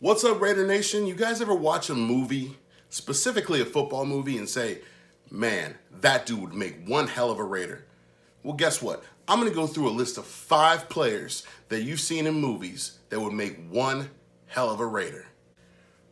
What's up, Raider Nation? You guys ever watch a movie, specifically a football movie, and say, man, that dude would make one hell of a Raider? Well, guess what? I'm going to go through a list of 5 players that you've seen in movies that would make one hell of a Raider.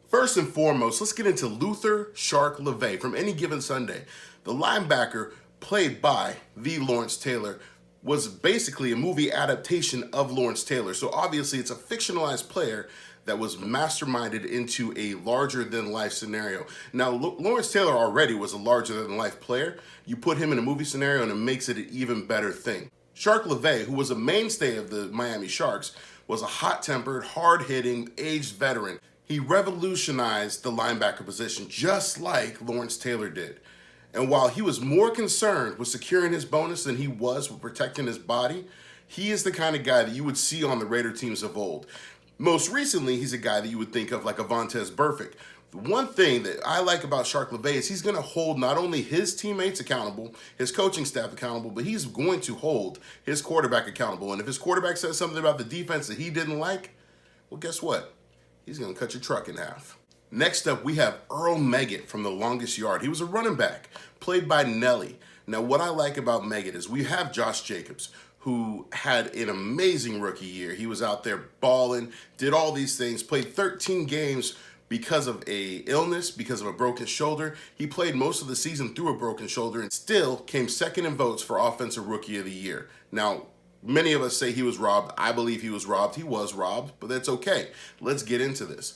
First and foremost, let's get into Luther Shark Lavay from Any Given Sunday. The linebacker played by the Lawrence Taylor was basically a movie adaptation of Lawrence Taylor. So obviously it's a fictionalized player that was masterminded into a larger-than-life scenario. Now, Lawrence Taylor already was a larger-than-life player. You put him in a movie scenario and it makes it an even better thing. Shark Lavay, who was a mainstay of the Miami Sharks, was a hot-tempered, hard-hitting, aged veteran. He revolutionized the linebacker position just like Lawrence Taylor did. And while he was more concerned with securing his bonus than he was with protecting his body, he is the kind of guy that you would see on the Raider teams of old. Most recently, he's a guy that you would think of like a Vontaze Burfict. The one thing that I like about Shark Lavay is he's going to hold not only his teammates accountable, his coaching staff accountable, but he's going to hold his quarterback accountable. And if his quarterback says something about the defense that he didn't like, well, guess what? He's going to cut your truck in half. Next up, we have Earl Megan from The Longest Yard. He was a running back, played by Nelly. Now, what I like about Megan is we have Josh Jacobs, who had an amazing rookie year. He was out there balling, did all these things, played 13 games because of a illness, because of a broken shoulder. He played most of the season through a broken shoulder and still came second in votes for Offensive Rookie of the Year. Now, many of us say he was robbed. I believe he was robbed. He was robbed, but that's okay. Let's get into this.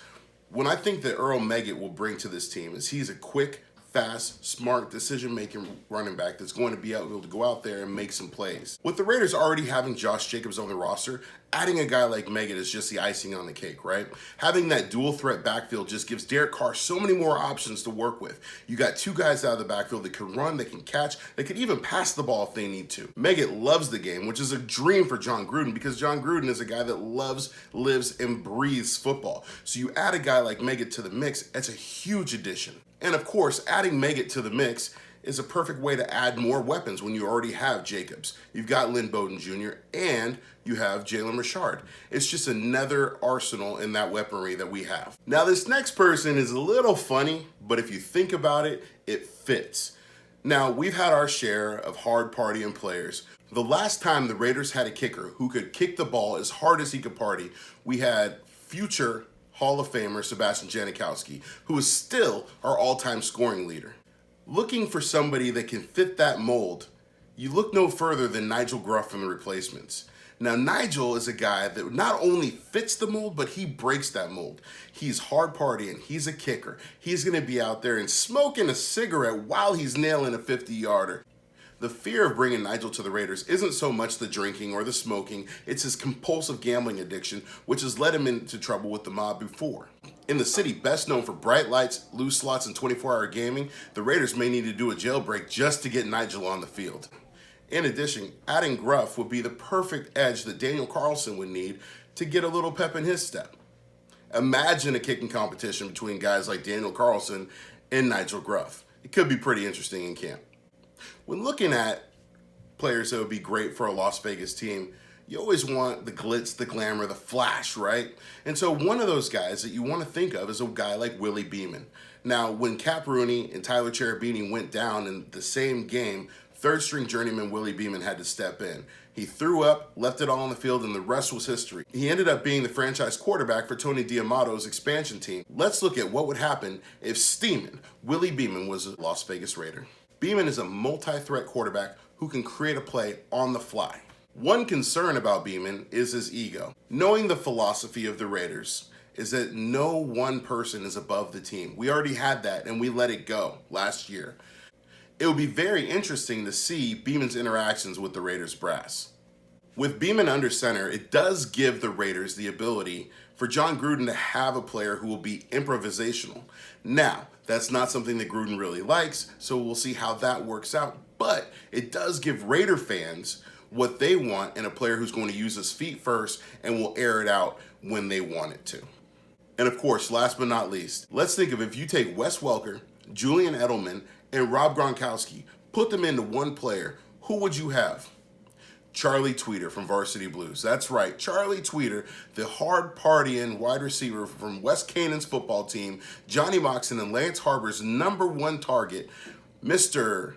What I think that Earl Meggitt will bring to this team is he's a quick, fast, smart, decision-making running back that's going to be able to go out there and make some plays. With the Raiders already having Josh Jacobs on the roster, adding a guy like Meggitt is just the icing on the cake, right? Having that dual-threat backfield just gives Derek Carr so many more options to work with. You got 2 guys out of the backfield that can run, that can catch, that can even pass the ball if they need to. Meggitt loves the game, which is a dream for John Gruden because John Gruden is a guy that loves, lives, and breathes football. So you add a guy like Meggitt to the mix, that's a huge addition. And of course, adding Meggitt to the mix is a perfect way to add more weapons when you already have Jacobs. You've got Lynn Bowden Jr. and you have Jalen Richard. It's just another arsenal in that weaponry that we have. Now, this next person is a little funny, but if you think about it, it fits. Now, we've had our share of hard partying players. The last time the Raiders had a kicker who could kick the ball as hard as he could party, we had future Hall of Famer Sebastian Janikowski, who is still our all-time scoring leader. Looking for somebody that can fit that mold, you look no further than Nigel Gruff from The Replacements. Now, Nigel is a guy that not only fits the mold, but he breaks that mold. He's hard partying, he's a kicker. He's gonna be out there and smoking a cigarette while he's nailing a 50-yarder. The fear of bringing Nigel to the Raiders isn't so much the drinking or the smoking, it's his compulsive gambling addiction, which has led him into trouble with the mob before. In the city best known for bright lights, loose slots, and 24-hour gaming, the Raiders may need to do a jailbreak just to get Nigel on the field. In addition, adding Gruff would be the perfect edge that Daniel Carlson would need to get a little pep in his step. Imagine a kicking competition between guys like Daniel Carlson and Nigel Gruff. It could be pretty interesting in camp. When looking at players that would be great for a Las Vegas team, you always want the glitz, the glamour, the flash, right? And so one of those guys that you want to think of is a guy like Willie Beamen. Now, when Cap Rooney and Tyler Cherubini went down in the same game, third-string journeyman Willie Beamen had to step in. He threw up, left it all on the field, and the rest was history. He ended up being the franchise quarterback for Tony D'Amato's expansion team. Let's look at what would happen if Steamin' Willie Beamen was a Las Vegas Raider. Beamen is a multi-threat quarterback who can create a play on the fly. One concern about Beamen is his ego. Knowing the philosophy of the Raiders is that no one person is above the team. We already had that and we let it go last year. It would be very interesting to see Beamen's interactions with the Raiders brass. With Beamen under center, it does give the Raiders the ability for John Gruden to have a player who will be improvisational. Now, that's not something that Gruden really likes, so we'll see how that works out. But it does give Raider fans what they want in a player who's going to use his feet first and will air it out when they want it to. And of course, last but not least, let's think of if you take Wes Welker, Julian Edelman, and Rob Gronkowski, put them into one player, who would you have? Charlie Tweeter from Varsity Blues. That's right, Charlie Tweeter, the hard-partying wide receiver from West Canaan's football team, Johnny Moxon and Lance Harbor's #1 target, Mr.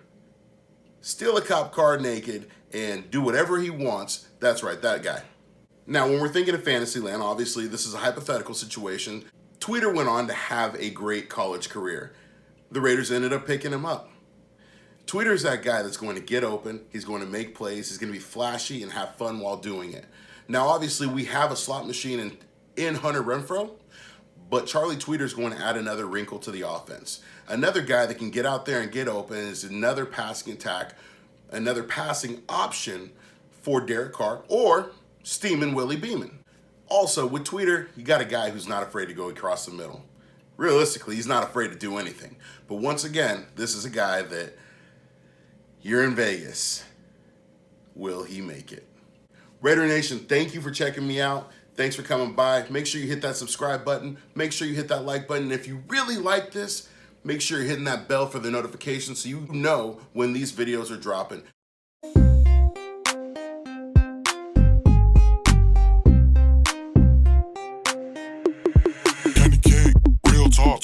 Steal a cop car naked and do whatever he wants. That's right, that guy. Now, when we're thinking of Fantasyland, obviously this is a hypothetical situation. Tweeter went on to have a great college career. The Raiders ended up picking him up. Tweeter's that guy that's going to get open, he's going to make plays, he's going to be flashy and have fun while doing it. Now, obviously, we have a slot machine in Hunter Renfrow, but Charlie Tweeter's going to add another wrinkle to the offense. Another guy that can get out there and get open is another passing attack, another passing option for Derek Carr or steaming Willie Beamen. Also, with Tweeter, you got a guy who's not afraid to go across the middle. Realistically, he's not afraid to do anything. But once again, this is a guy that you're in Vegas. Will he make it? Raider Nation, thank you for checking me out. Thanks for coming by. Make sure you hit that subscribe button. Make sure you hit that like button. If you really like this, make sure you're hitting that bell for the notifications so you know when these videos are dropping. Candy cake, real talk.